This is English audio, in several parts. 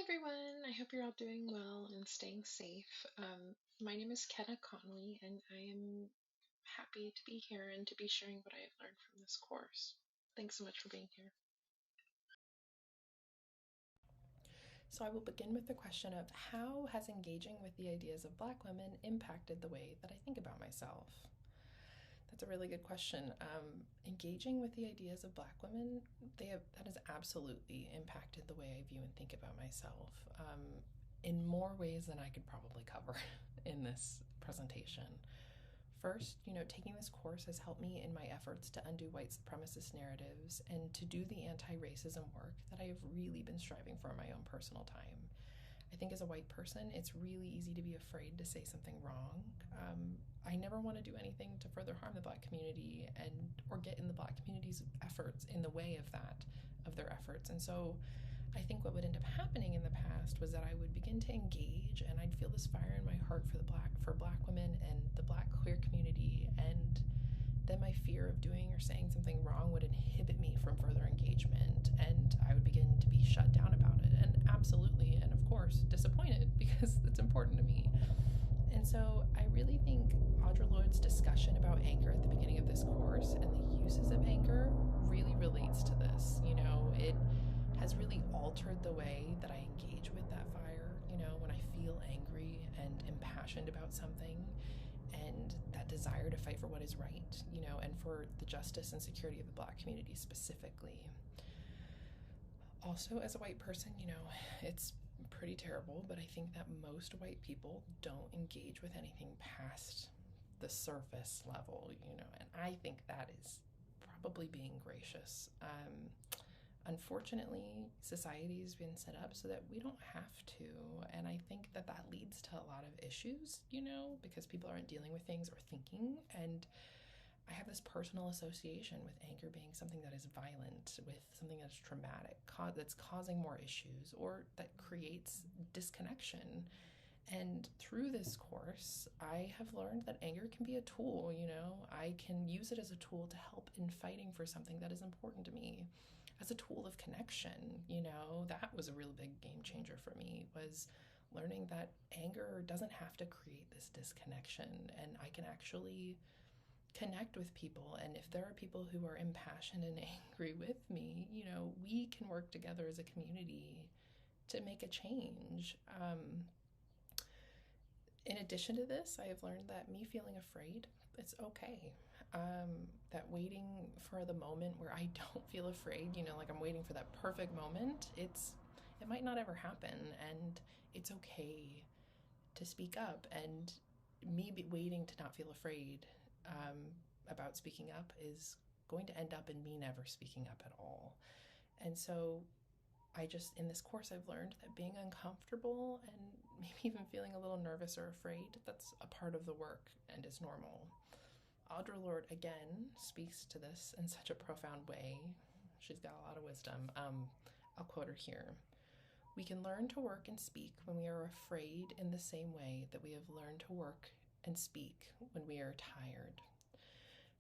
Hi everyone, I hope you're all doing well and staying safe. My name is Kenna Connolly, and I am happy to be here and to be sharing what I have learned from this course. Thanks so much for being here. So, I will begin with the question of how has engaging with the ideas of Black women impacted the way that I think about myself? That's a really good question. Engaging with the ideas of Black women, that has absolutely impacted the way I view and think about myself in more ways than I could probably cover in this presentation. First, taking this course has helped me in my efforts to undo white supremacist narratives and to do the anti racism work that I have really been striving for in my own personal time. I think as a white person, it's really easy to be afraid to say something wrong. I never want to do anything to further harm the Black community or get in the Black community's efforts in the way of their efforts. And so I think what would end up happening in the past was that I would begin to engage, and I'd feel this fire in my heart for Black women and the Black queer community, and then my fear of doing or saying something wrong would inhibit me from further engagement, and I would begin to be shut down about it, and absolutely, and of course, disappointed because it's important to me. And so I really think Audre Lorde's discussion about anger at the beginning of this course and the uses of anger really relates to this. It has really altered the way that I engage with that fire, when I feel angry and impassioned about something and that desire to fight for what is right, and for the justice and security of the Black community specifically. Also, as a white person, it's pretty terrible, but I think that most white people don't engage with anything past the surface level, and I think that is probably being gracious. Unfortunately, society's been set up so that we don't have to, and I think that that leads to a lot of issues, because people aren't dealing with things or thinking, and I have this personal association with anger being something that is violent, with something that's traumatic, that's causing more issues, or that creates disconnection. And through this course, I have learned that anger can be a tool, I can use it as a tool to help in fighting for something that is important to me, as a tool of connection. That was a real big game changer for me, was learning that anger doesn't have to create this disconnection, and I can actually connect with people. And if there are people who are impassioned and angry with me, we can work together as a community to make a change. In addition to this, I have learned that me feeling afraid, it's okay. That waiting for the moment where I don't feel afraid, like I'm waiting for that perfect moment, it might not ever happen, and it's okay to speak up. And me waiting to not feel afraid about speaking up is going to end up in me never speaking up at all. And so in this course, I've learned that being uncomfortable and maybe even feeling a little nervous or afraid, that's a part of the work and is normal. Audre Lorde, again, speaks to this in such a profound way. She's got a lot of wisdom. I'll quote her here. We can learn to work and speak when we are afraid in the same way that we have learned to work and speak when we are tired.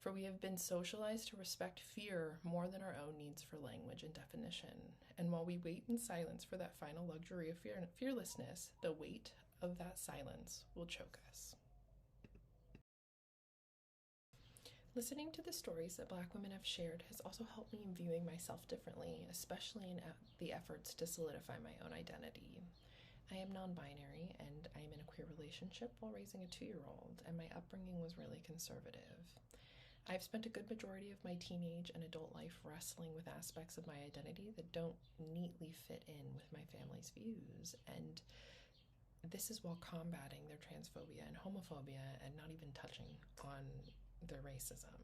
For we have been socialized to respect fear more than our own needs for language and definition. And while we wait in silence for that final luxury of fearlessness, the weight of that silence will choke us. Listening to the stories that Black women have shared has also helped me in viewing myself differently, especially in the efforts to solidify my own identity. I am non binary, and I am in a queer relationship while raising a 2-year-old, and my upbringing was really conservative. I've spent a good majority of my teenage and adult life wrestling with aspects of my identity that don't neatly fit in with my family's views, and this is while combating their transphobia and homophobia and not even touching on their racism.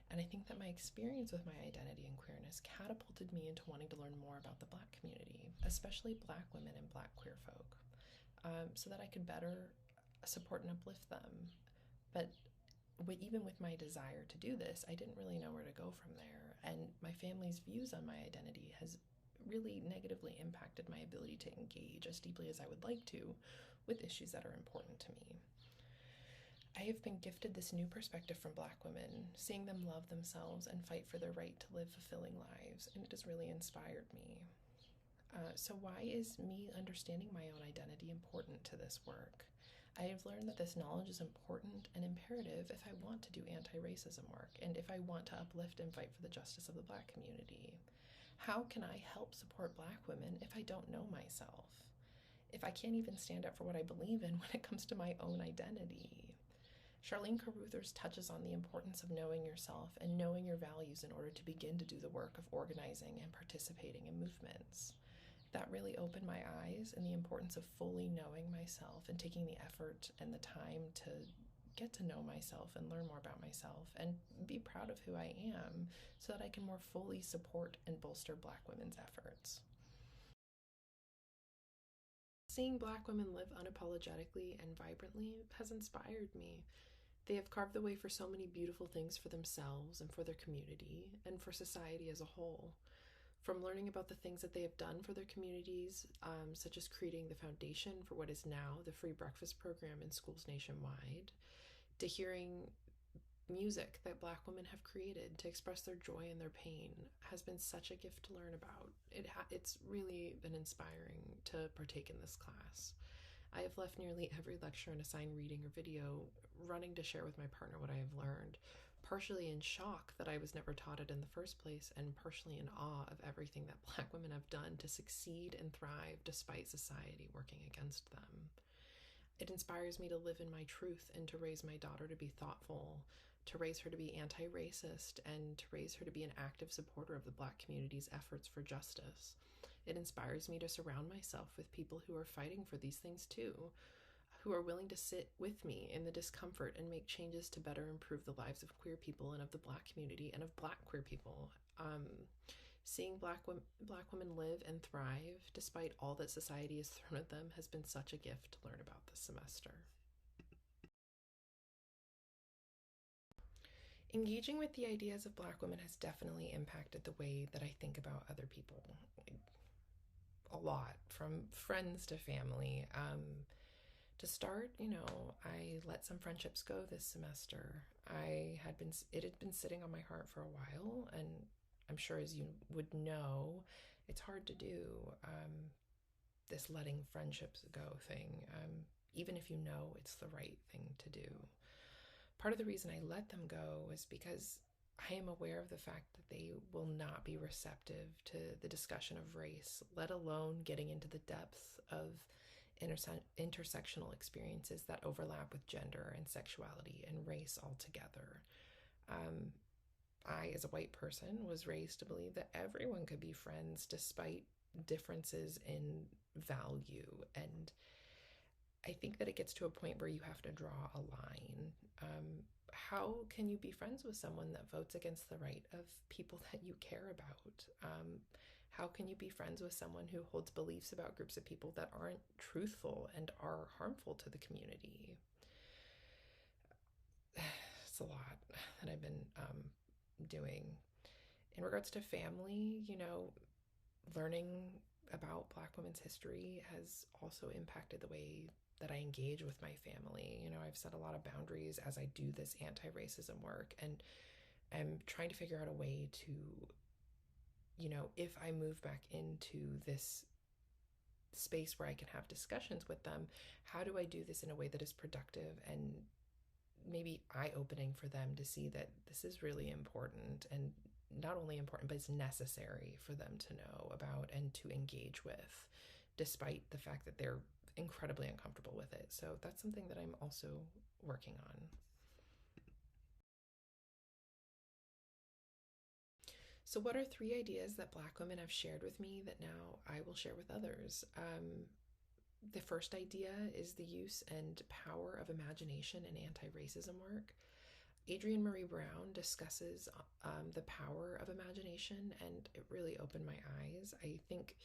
And I think that my experience with my identity and queerness catapulted me into wanting to learn more about the Black community, especially Black women and Black queer folk, so that I could better support and uplift them. But even with my desire to do this, I didn't really know where to go from there. And my family's views on my identity has really negatively impacted my ability to engage as deeply as I would like to with issues that are important to me. I have been gifted this new perspective from Black women, seeing them love themselves and fight for their right to live fulfilling lives, and it has really inspired me. So, why is me understanding my own identity important to this work? I have learned that this knowledge is important and imperative if I want to do anti racism work and if I want to uplift and fight for the justice of the Black community. How can I help support Black women if I don't know myself? If I can't even stand up for what I believe in when it comes to my own identity? Charlene Carruthers touches on the importance of knowing yourself and knowing your values in order to begin to do the work of organizing and participating in movements. That really opened my eyes in the importance of fully knowing myself and taking the effort and the time to get to know myself and learn more about myself and be proud of who I am so that I can more fully support and bolster Black women's efforts. Seeing Black women live unapologetically and vibrantly has inspired me. They have carved the way for so many beautiful things for themselves and for their community and for society as a whole. From learning about the things that they have done for their communities, such as creating the foundation for what is now the free breakfast program in schools nationwide, to hearing music that Black women have created to express their joy and their pain, has been such a gift to learn about. It's really been inspiring to partake in this class. I have left nearly every lecture and assigned reading or video running to share with my partner what I have learned, partially in shock that I was never taught it in the first place, and partially in awe of everything that Black women have done to succeed and thrive despite society working against them. It inspires me to live in my truth and to raise my daughter to be thoughtful, to raise her to be anti racist, and to raise her to be an active supporter of the Black community's efforts for justice. It inspires me to surround myself with people who are fighting for these things too, who are willing to sit with me in the discomfort and make changes to better improve the lives of queer people and of the Black community and of Black queer people. Seeing Black women live and thrive despite all that society has thrown at them has been such a gift to learn about this semester. Engaging with the ideas of Black women has definitely impacted the way that I think about other people. A lot, from friends to family. To start, I let some friendships go this semester. It had been sitting on my heart for a while, and I'm sure, as you would know, it's hard to do, this letting friendships go thing, even if you know it's the right thing to do. Part of the reason I let them go is because I am aware of the fact that they will not be receptive to the discussion of race, let alone getting into the depths of intersectional experiences that overlap with gender and sexuality and race altogether. Um, I, as a white person, was raised to believe that everyone could be friends despite differences in value. And I think that it gets to a point where you have to draw a line. How can you be friends with someone that votes against the right of people that you care about? How can you be friends with someone who holds beliefs about groups of people that aren't truthful and are harmful to the community? It's a lot that I've been doing. In regards to family, learning about Black women's history has also impacted the way that I engage with my family. I've set a lot of boundaries as I do this anti racism work, and I'm trying to figure out a way to, if I move back into this space where I can have discussions with them, how do I do this in a way that is productive and maybe eye opening for them to see that this is really important, and not only important, but it's necessary for them to know about and to engage with, despite the fact that they're incredibly uncomfortable with it. So that's something that I'm also working on. So, what are 3 ideas that Black women have shared with me that now I will share with others? The first idea is the use and power of imagination in anti racism work. Adrienne Maree Brown discusses the power of imagination, and it really opened my eyes. I think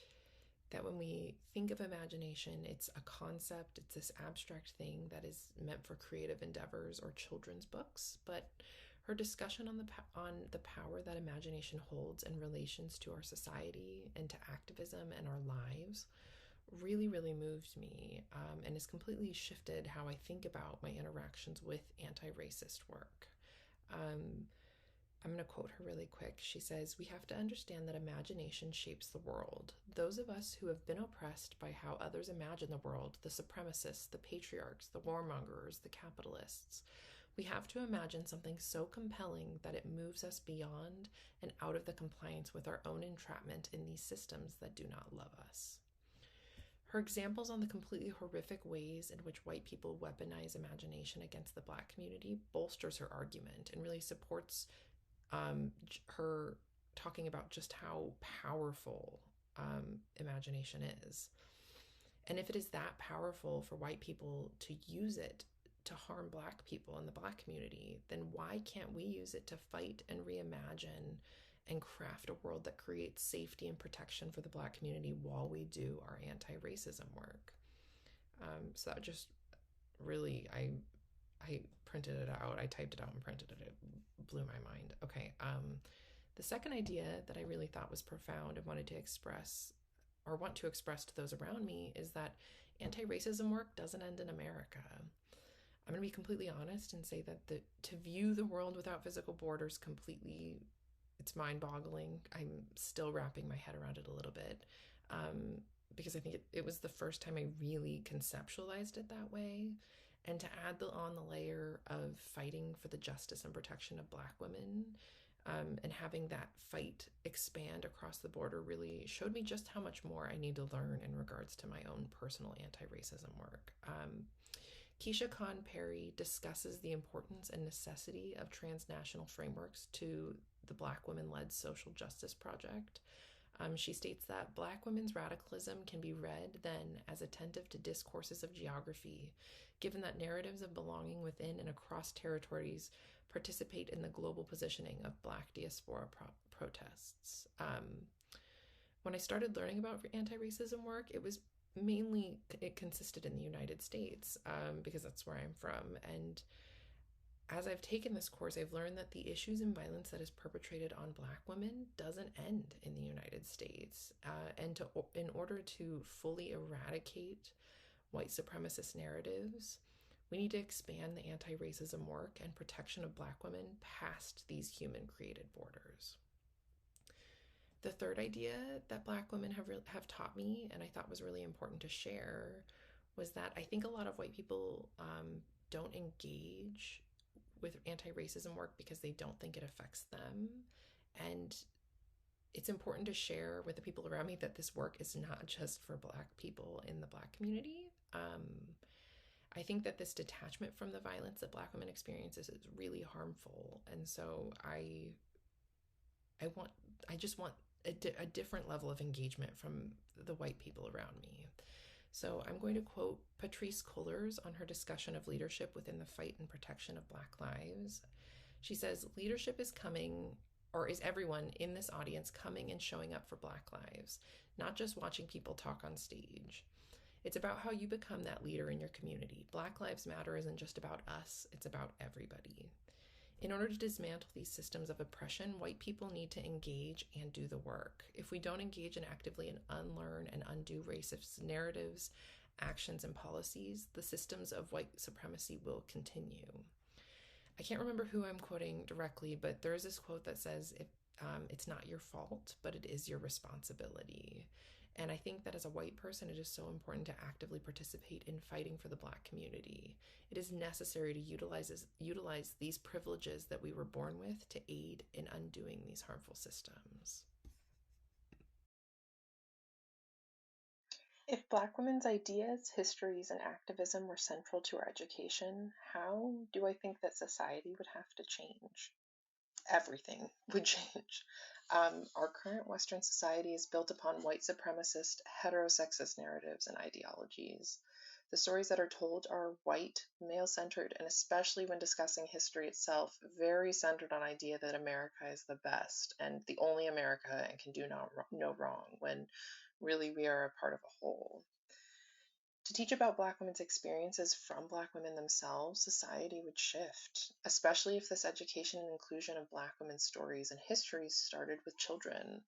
that when we think of imagination, it's a concept, it's this abstract thing that is meant for creative endeavors or children's books. But her discussion on the power that imagination holds in relations to our society and to activism and our lives really, really moved me, and has completely shifted how I think about my interactions with anti racist work. I'm going to quote her really quick. She says, "We have to understand that imagination shapes the world. Those of us who have been oppressed by how others imagine the world, the supremacists, the patriarchs, the warmongers, the capitalists, we have to imagine something so compelling that it moves us beyond and out of the compliance with our own entrapment in these systems that do not love us." Her examples on the completely horrific ways in which white people weaponize imagination against the Black community bolsters her argument and really supports her talking about just how powerful imagination is. And if it is that powerful for white people to use it to harm Black people in the Black community, then why can't we use it to fight and reimagine and craft a world that creates safety and protection for the Black community while we do our anti-racism work? So that just really, I printed it out. I typed it out and printed it. It blew my mind. Okay. The second idea that I really thought was profound and wanted to express or want to express to those around me is that anti-racism work doesn't end in America. I'm going to be completely honest and say that to view the world without physical borders completely, it's mind-boggling. I'm still wrapping my head around it a little bit, because I think it was the first time I really conceptualized it that way. And to add on the layer of fighting for the justice and protection of Black women, and having that fight expand across the border really showed me just how much more I need to learn in regards to my own personal anti-racism work. Keisha Khan Perry discusses the importance and necessity of transnational frameworks to the Black women-led social justice project. She states that Black women's radicalism can be read then as attentive to discourses of geography, given that narratives of belonging within and across territories participate in the global positioning of Black diaspora protests. When I started learning about anti-racism work, it consisted in the United States, because that's where I'm from. And as I've taken this course, I've learned that the issues and violence that is perpetrated on Black women doesn't end in the United States. In order to fully eradicate white supremacist narratives, we need to expand the anti-racism work and protection of Black women past these human-created borders. The third idea that Black women have taught me, and I thought was really important to share, was that I think a lot of white people don't engage with anti-racism work because they don't think it affects them. And it's important to share with the people around me that this work is not just for Black people in the Black community. I think that this detachment from the violence that Black women experience is really harmful. And so I just want a different level of engagement from the white people around me. So I'm going to quote Patrisse Cullors on her discussion of leadership within the fight and protection of Black lives. She says, "Leadership is coming, or is everyone in this audience coming and showing up for Black lives, not just watching people talk on stage. It's about how you become that leader in your community. Black Lives Matter isn't just about us, it's about everybody. In order to dismantle these systems of oppression, white people need to engage and do the work. If we don't engage and actively unlearn and undo racist narratives, actions, and policies, the systems of white supremacy will continue." I can't remember who I'm quoting directly, but there is this quote that says, "It's not your fault, but it is your responsibility." And I think that as a white person, it is so important to actively participate in fighting for the Black community. It is necessary to utilize these privileges that we were born with to aid in undoing these harmful systems. If Black women's ideas, histories, and activism were central to our education, how do I think that society would have to change? Everything would change. Our current Western society is built upon white supremacist, heterosexist narratives and ideologies. The stories that are told are white, male centered, and especially when discussing history itself, very centered on idea that America is the best and the only America and can do no wrong, when really we are a part of a whole. To teach about Black women's experiences from Black women themselves, society would shift, especially if this education and inclusion of Black women's stories and histories started with children.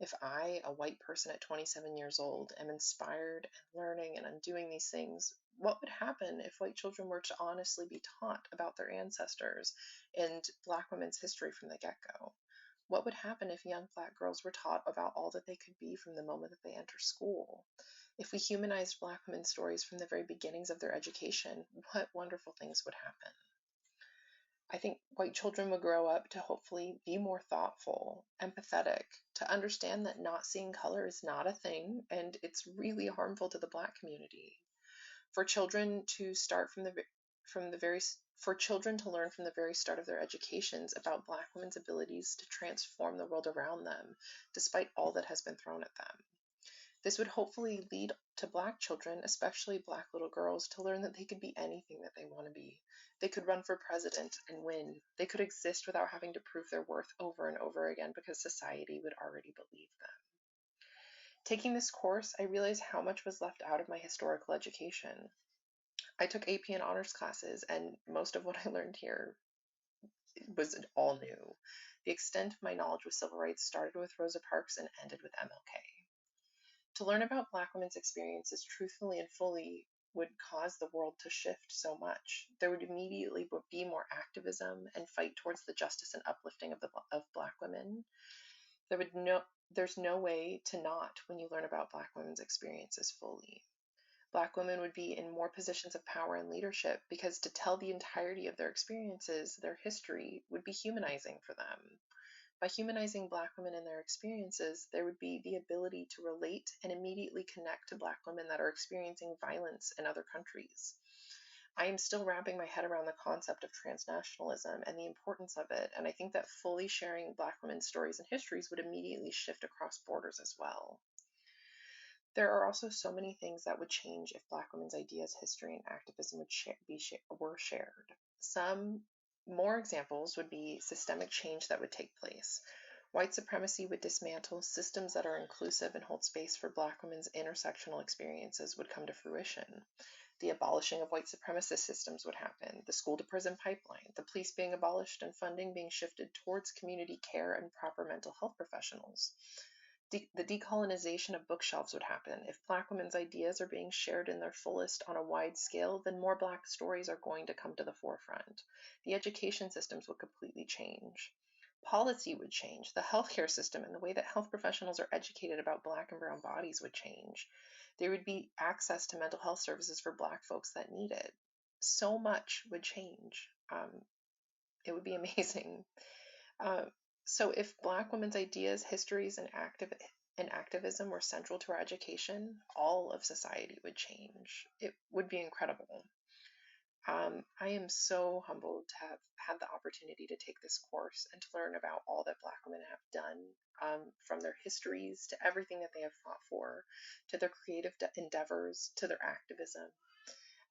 If I, a white person at 27 years old, am inspired and learning and undoing these things, what would happen if white children were to honestly be taught about their ancestors and Black women's history from the get go? What would happen if young Black girls were taught about all that they could be from the moment that they enter school? If we humanized Black women's stories from the very beginnings of their education, what wonderful things would happen? I think white children would grow up to hopefully be more thoughtful, empathetic, to understand that not seeing color is not a thing and it's really harmful to the Black community. For children to start from the very for children to learn from the very start of their educations about Black women's abilities to transform the world around them, despite all that has been thrown at them. This would hopefully lead to Black children, especially Black little girls, to learn that they could be anything that they want to be. They could run for president and win. They could exist without having to prove their worth over and over again because society would already believe them. Taking this course, I realized how much was left out of my historical education. I took AP and honors classes, and most of what I learned here was all new. The extent of my knowledge with civil rights started with Rosa Parks and ended with MLK. To learn about Black women's experiences truthfully and fully would cause the world to shift so much. There would immediately be more activism and fight towards the justice and uplifting of Black women. There's no way to not when you learn about Black women's experiences fully. Black women would be in more positions of power and leadership because to tell the entirety of their experiences, their history, would be humanizing for them. By humanizing Black women and their experiences, there would be the ability to relate and immediately connect to Black women that are experiencing violence in other countries. I am still wrapping my head around the concept of transnationalism and the importance of it, and I think that fully sharing Black women's stories and histories would immediately shift across borders as well. There are also so many things that would change if Black women's ideas, history, and activism were shared. Some more examples would be systemic change that would take place. White supremacy would dismantle systems that are inclusive and hold space for Black women's intersectional experiences would come to fruition. The abolishing of white supremacist systems would happen, the school to prison pipeline, the police being abolished and funding being shifted towards community care and proper mental health professionals. The decolonization of bookshelves would happen. If Black women's ideas are being shared in their fullest on a wide scale, then more Black stories are going to come to the forefront. The education systems would completely change. Policy would change. The healthcare system and the way that health professionals are educated about Black and brown bodies would change. There would be access to mental health services for Black folks that need it. So much would change. It would be amazing. Uh, so if Black women's ideas, histories, and activism were central to our education, all of society would change. It would be incredible. I am so humbled to have had the opportunity to take this course and to learn about all that Black women have done, from their histories to everything that they have fought for, to their creative endeavors, to their activism.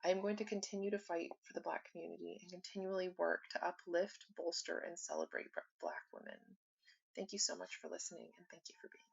I am going to continue to fight for the Black community and continually work to uplift, bolster, and celebrate Black women. Thank you so much for listening, and thank you for being here.